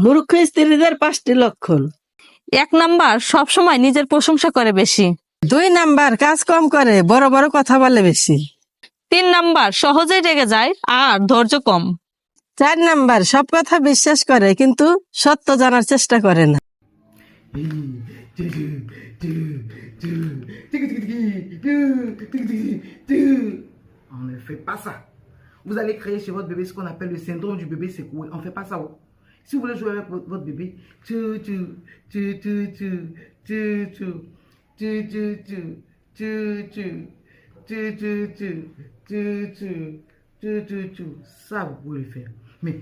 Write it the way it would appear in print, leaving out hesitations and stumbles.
মূর্খ স্ত্রীদের 5টি লক্ষণ। 1 নাম্বার সবসময় নিজের প্রশংসা করে বেশি। 2 নাম্বার কাজ কম করে, বড় বড় কথা বলে বেশি। 3 নাম্বার সহজেই রেগে যায় আর ধৈর্য কম। 4 নাম্বার সব কথা বিশ্বাস করে কিন্তু সত্য জানার চেষ্টা করে না। On ne fait pas ça. Vous allez créer chez votre bébé ce qu'on appelle le syndrome du bébé secoué. On ne fait pas ça. Oh. Si vous voulez jouer avec votre bébé, ça vous pouvez le faire. Mais